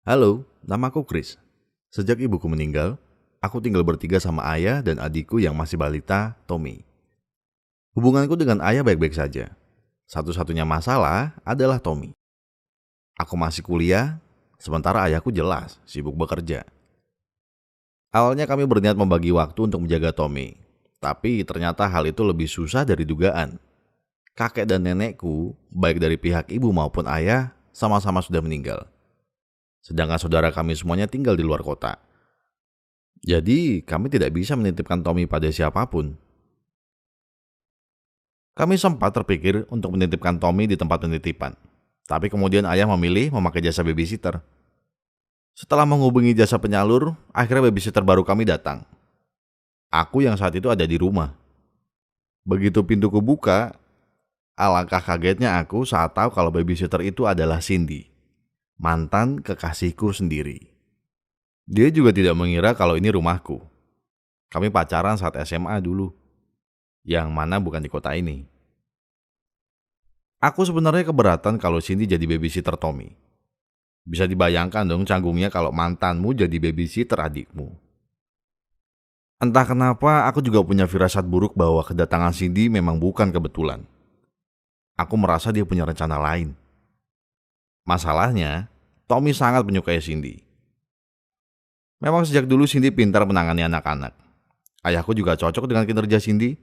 Halo, namaku Chris. Sejak ibuku meninggal, aku tinggal bertiga sama ayah dan adikku yang masih balita, Tommy. Hubunganku dengan ayah baik-baik saja. Satu-satunya masalah adalah Tommy. Aku masih kuliah, sementara ayahku jelas sibuk bekerja. Awalnya kami berniat membagi waktu untuk menjaga Tommy, tapi ternyata hal itu lebih susah dari dugaan. Kakek dan nenekku, baik dari pihak ibu maupun ayah, sama-sama sudah meninggal. Sedangkan saudara kami semuanya tinggal di luar kota. Jadi, kami tidak bisa menitipkan Tommy pada siapapun. Kami sempat terpikir untuk menitipkan Tommy di tempat penitipan. Tapi kemudian ayah memilih memakai jasa babysitter. Setelah menghubungi jasa penyalur, akhirnya babysitter baru kami datang. Aku yang saat itu ada di rumah. Begitu pintuku buka, alangkah kagetnya aku saat tahu kalau babysitter itu adalah Cindy, mantan kekasihku sendiri. Dia juga tidak mengira kalau ini rumahku. Kami pacaran saat SMA dulu, yang mana bukan di kota ini. Aku sebenarnya keberatan kalau Cindy jadi babysitter Tommy. Bisa dibayangkan dong canggungnya kalau mantanmu jadi babysitter adikmu. Entah kenapa aku juga punya firasat buruk bahwa kedatangan Cindy memang bukan kebetulan. Aku merasa dia punya rencana lain. Masalahnya, Tommy sangat menyukai Cindy. Memang sejak dulu Cindy pintar menangani anak-anak. Ayahku juga cocok dengan kinerja Cindy.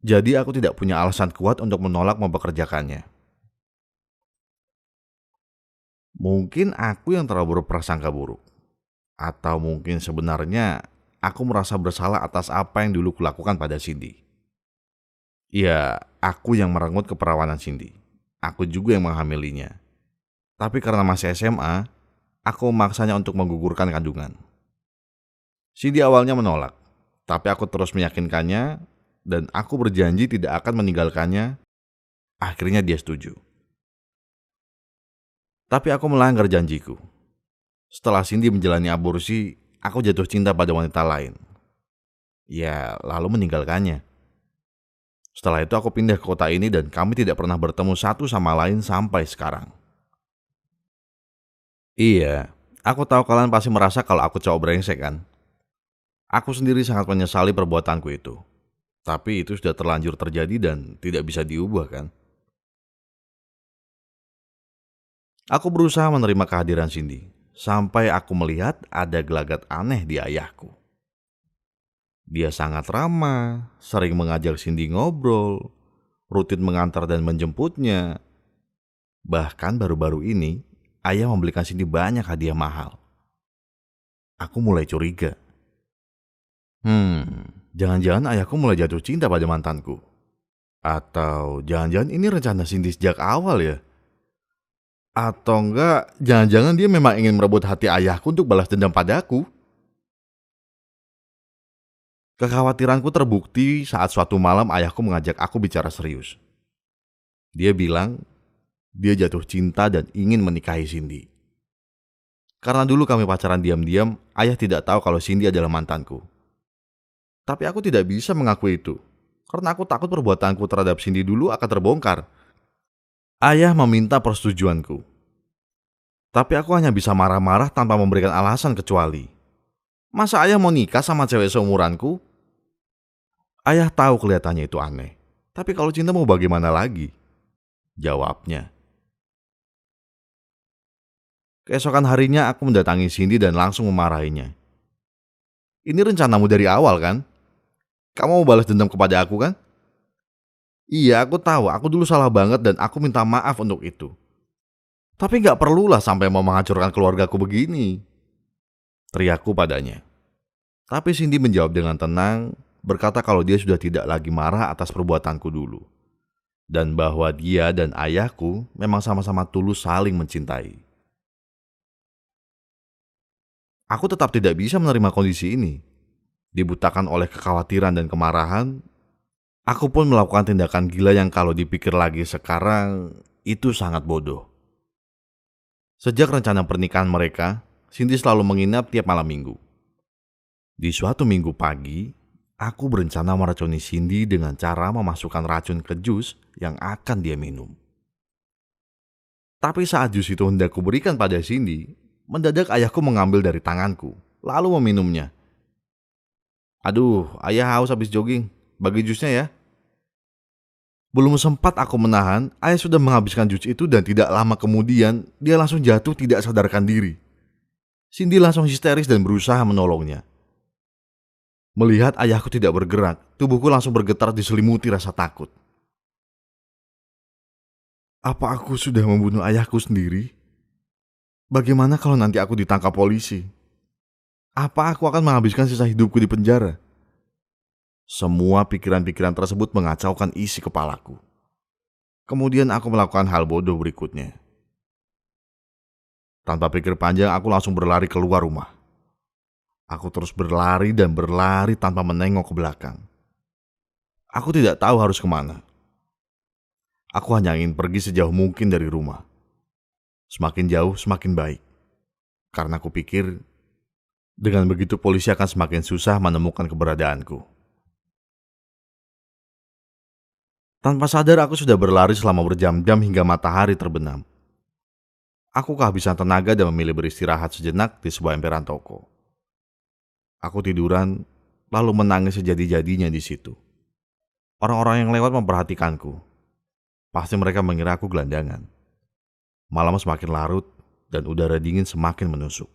Jadi aku tidak punya alasan kuat untuk menolak mempekerjakannya. Mungkin aku yang terlalu berprasangka buruk. Atau mungkin sebenarnya aku merasa bersalah atas apa yang dulu kulakukan pada Cindy. Ya, aku yang merenggut keperawanan Cindy. Aku juga yang menghamilinya. Tapi karena masih SMA, aku memaksanya untuk menggugurkan kandungan. Cindy awalnya menolak, tapi aku terus meyakinkannya dan aku berjanji tidak akan meninggalkannya. Akhirnya dia setuju. Tapi aku melanggar janjiku. Setelah Cindy menjalani aborsi, aku jatuh cinta pada wanita lain. Ya, lalu meninggalkannya. Setelah itu aku pindah ke kota ini dan kami tidak pernah bertemu satu sama lain sampai sekarang. Iya, aku tahu kalian pasti merasa kalau aku cowok brengsek kan? Aku sendiri sangat menyesali perbuatanku itu. Tapi itu sudah terlanjur terjadi dan tidak bisa diubah kan? Aku berusaha menerima kehadiran Cindy, sampai aku melihat ada gelagat aneh di ayahku. Dia sangat ramah, sering mengajak Cindy ngobrol, rutin mengantar dan menjemputnya. Bahkan baru-baru ini, ayah membelikan Cindy banyak hadiah mahal. Aku mulai curiga. Jangan-jangan ayahku mulai jatuh cinta pada mantanku. Atau jangan-jangan ini rencana Cindy sejak awal ya? Atau enggak, jangan-jangan dia memang ingin merebut hati ayahku untuk balas dendam padaku? Kekhawatiranku terbukti saat suatu malam ayahku mengajak aku bicara serius. Dia bilang dia jatuh cinta dan ingin menikahi Cindy. Karena dulu kami pacaran diam-diam, ayah tidak tahu kalau Cindy adalah mantanku. Tapi aku tidak bisa mengakui itu, karena aku takut perbuatanku terhadap Cindy dulu akan terbongkar. Ayah meminta persetujuanku, tapi aku hanya bisa marah-marah tanpa memberikan alasan kecuali, masa ayah mau nikah sama cewek seumuranku? Ayah tahu kelihatannya itu aneh, tapi kalau cinta mau bagaimana lagi? Jawabnya. Keesokan harinya aku mendatangi Cindy dan langsung memarahinya. Ini rencanamu dari awal kan? Kamu mau balas dendam kepada aku kan? Iya, aku tahu, aku dulu salah banget dan aku minta maaf untuk itu. Tapi gak perlulah sampai mau menghancurkan keluargaku begini, teriakku padanya. Tapi Cindy menjawab dengan tenang, berkata kalau dia sudah tidak lagi marah atas perbuatanku dulu. Dan bahwa dia dan ayahku memang sama-sama tulus saling mencintai. Aku tetap tidak bisa menerima kondisi ini. Dibutakan oleh kekhawatiran dan kemarahan, aku pun melakukan tindakan gila yang kalau dipikir lagi sekarang, itu sangat bodoh. Sejak rencana pernikahan mereka, Cindy selalu menginap tiap malam minggu. Di suatu minggu pagi, aku berencana meracuni Cindy dengan cara memasukkan racun ke jus yang akan dia minum. Tapi saat jus itu hendak kuberikan pada Cindy, Mendadak ayahku mengambil dari tanganku, lalu meminumnya. Aduh, ayah haus habis jogging. Bagi jusnya ya. Belum sempat aku menahan, ayah sudah menghabiskan jus itu dan tidak lama kemudian dia langsung jatuh tidak sadarkan diri. Cindy langsung histeris dan berusaha menolongnya. Melihat ayahku tidak bergerak, tubuhku langsung bergetar diselimuti rasa takut. Apa aku sudah membunuh ayahku sendiri? Bagaimana kalau nanti aku ditangkap polisi? Apa aku akan menghabiskan sisa hidupku di penjara? Semua pikiran-pikiran tersebut mengacaukan isi kepalaku. Kemudian aku melakukan hal bodoh berikutnya. Tanpa pikir panjang, aku langsung berlari keluar rumah. Aku terus berlari dan berlari tanpa menengok ke belakang. Aku tidak tahu harus kemana. Aku hanya ingin pergi sejauh mungkin dari rumah. Semakin jauh, semakin baik. Karena aku pikir, dengan begitu polisi akan semakin susah menemukan keberadaanku. Tanpa sadar aku sudah berlari selama berjam-jam hingga matahari terbenam. Aku kehabisan tenaga dan memilih beristirahat sejenak di sebuah emperan toko. Aku tiduran, lalu menangis sejadi-jadinya di situ. Orang-orang yang lewat memperhatikanku. Pasti mereka mengira aku gelandangan. Malam semakin larut dan udara dingin semakin menusuk.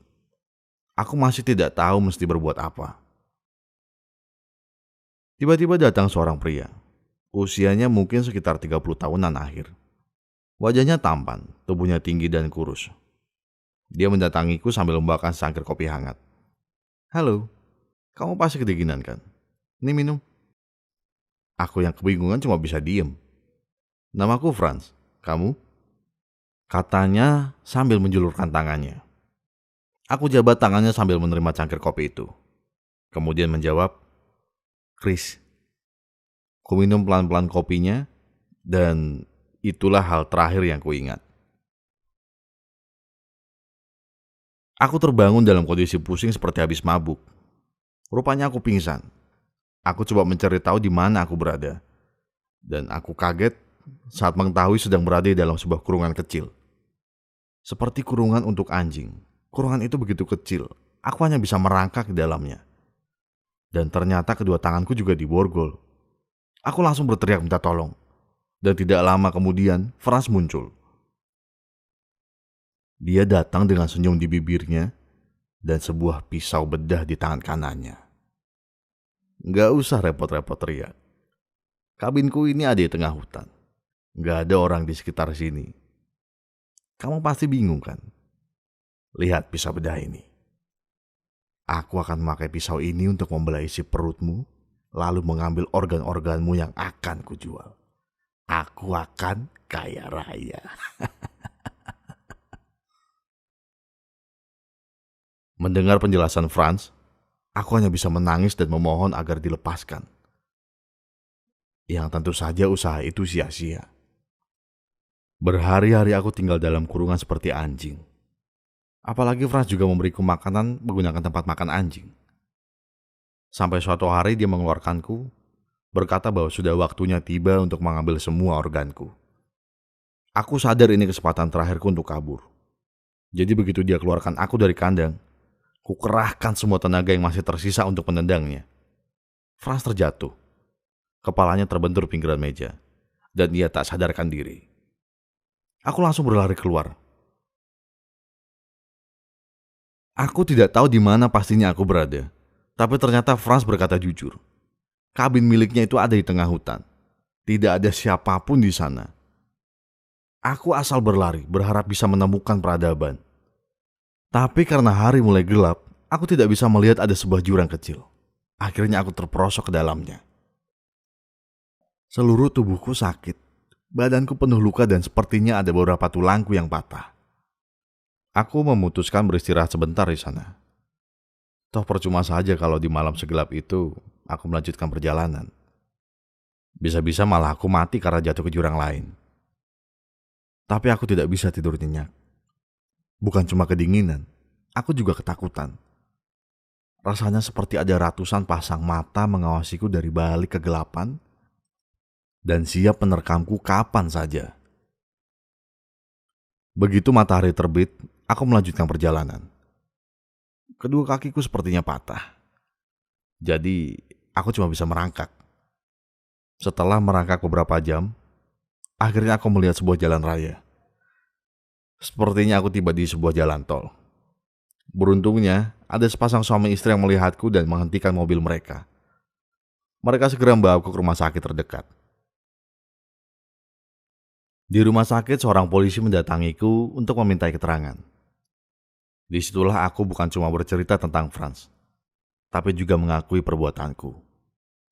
Aku masih tidak tahu mesti berbuat apa. Tiba-tiba datang seorang pria. Usianya mungkin sekitar 30 tahunan akhir. Wajahnya tampan, tubuhnya tinggi dan kurus. Dia mendatangiku sambil membawakan secangkir kopi hangat. Halo, kamu pasti kedinginan kan? Ini minum. Aku yang kebingungan cuma bisa diem. Namaku Franz, kamu? Katanya sambil menjulurkan tangannya. Aku jabat tangannya sambil menerima cangkir kopi itu. Kemudian menjawab, Chris. Ku minum pelan-pelan kopinya dan itulah hal terakhir yang kuingat. Aku terbangun dalam kondisi pusing seperti habis mabuk. Rupanya aku pingsan. Aku coba mencari tahu di mana aku berada. Dan aku kaget saat mengetahui sedang berada di dalam sebuah kurungan kecil. Seperti kurungan untuk anjing. Kurungan itu begitu kecil, aku hanya bisa merangkak di dalamnya. Dan ternyata kedua tanganku juga diborgol. Aku langsung berteriak minta tolong. Dan tidak lama kemudian, Franz muncul. Dia datang dengan senyum di bibirnya dan sebuah pisau bedah di tangan kanannya. Gak usah repot-repot teriak. Kabinku ini ada di tengah hutan. Gak ada orang di sekitar sini. Kamu pasti bingung kan? Lihat pisau bedah ini. Aku akan memakai pisau ini untuk membelah isi perutmu, lalu mengambil organ-organmu yang akan kujual. Aku akan kaya raya. Mendengar penjelasan Franz, aku hanya bisa menangis dan memohon agar dilepaskan. Yang tentu saja usaha itu sia-sia. Berhari-hari aku tinggal dalam kurungan seperti anjing. Apalagi Franz juga memberiku makanan menggunakan tempat makan anjing. Sampai suatu hari dia mengeluarkanku, berkata bahwa sudah waktunya tiba untuk mengambil semua organku. Aku sadar ini kesempatan terakhirku untuk kabur. Jadi begitu dia keluarkan aku dari kandang, ku kerahkan semua tenaga yang masih tersisa untuk menendangnya. Franz terjatuh. Kepalanya terbentur pinggiran meja, dan ia tak sadarkan diri. Aku langsung berlari keluar. Aku tidak tahu di mana pastinya aku berada, tapi ternyata Franz berkata jujur. Kabin miliknya itu ada di tengah hutan. Tidak ada siapapun di sana. Aku asal berlari, berharap bisa menemukan peradaban. Tapi karena hari mulai gelap, aku tidak bisa melihat ada sebuah jurang kecil. Akhirnya aku terperosok ke dalamnya. Seluruh tubuhku sakit. Badanku penuh luka dan sepertinya ada beberapa tulangku yang patah. Aku memutuskan beristirahat sebentar di sana. Toh percuma saja kalau di malam segelap itu aku melanjutkan perjalanan. Bisa-bisa malah aku mati karena jatuh ke jurang lain. Tapi aku tidak bisa tidur nyenyak. Bukan cuma kedinginan, aku juga ketakutan. Rasanya seperti ada ratusan pasang mata mengawasiku dari balik kegelapan dan siap menerkamku kapan saja. Begitu matahari terbit, aku melanjutkan perjalanan. Kedua kakiku sepertinya patah. Jadi aku cuma bisa merangkak. Setelah merangkak beberapa jam, akhirnya aku melihat sebuah jalan raya. Sepertinya aku tiba di sebuah jalan tol. Beruntungnya, ada sepasang suami istri yang melihatku dan menghentikan mobil mereka. Mereka segera membawaku ke rumah sakit terdekat. Di rumah sakit, seorang polisi mendatangiku untuk memintai keterangan. Disitulah aku bukan cuma bercerita tentang Franz, tapi juga mengakui perbuatanku.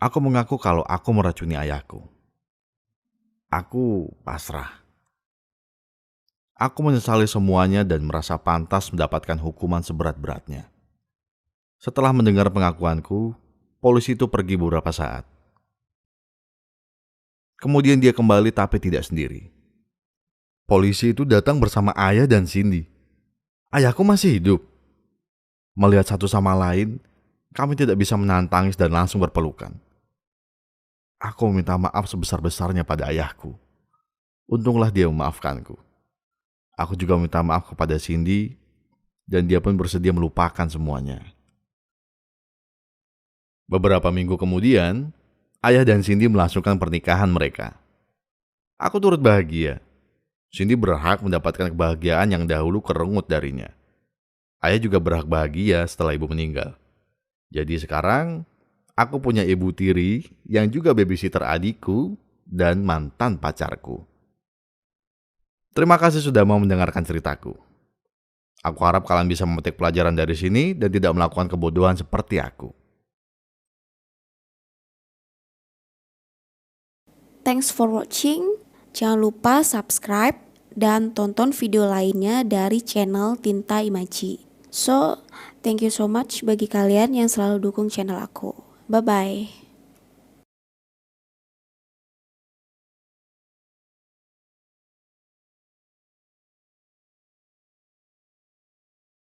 Aku mengaku kalau aku meracuni ayahku. Aku pasrah. Aku menyesali semuanya dan merasa pantas mendapatkan hukuman seberat-beratnya. Setelah mendengar pengakuanku, polisi itu pergi beberapa saat. Kemudian dia kembali tapi tidak sendiri. Polisi itu datang bersama ayah dan Cindy. Ayahku masih hidup. Melihat satu sama lain, kami tidak bisa menahan tangis dan langsung berpelukan. Aku meminta maaf sebesar-besarnya pada ayahku. Untunglah dia memaafkanku. Aku juga minta maaf kepada Cindy, dan dia pun bersedia melupakan semuanya. Beberapa minggu kemudian, ayah dan Cindy melangsungkan pernikahan mereka. Aku turut bahagia. Cindy berhak mendapatkan kebahagiaan yang dahulu kerengut darinya. Ayah juga berhak bahagia setelah ibu meninggal. Jadi sekarang, aku punya ibu tiri yang juga babysitter adikku dan mantan pacarku. Terima kasih sudah mau mendengarkan ceritaku. Aku harap kalian bisa memetik pelajaran dari sini dan tidak melakukan kebodohan seperti aku. Thanks for watching. Jangan lupa subscribe dan tonton video lainnya dari channel Tinta Imaji. So, thank you so much bagi kalian yang selalu dukung channel aku. Bye-bye.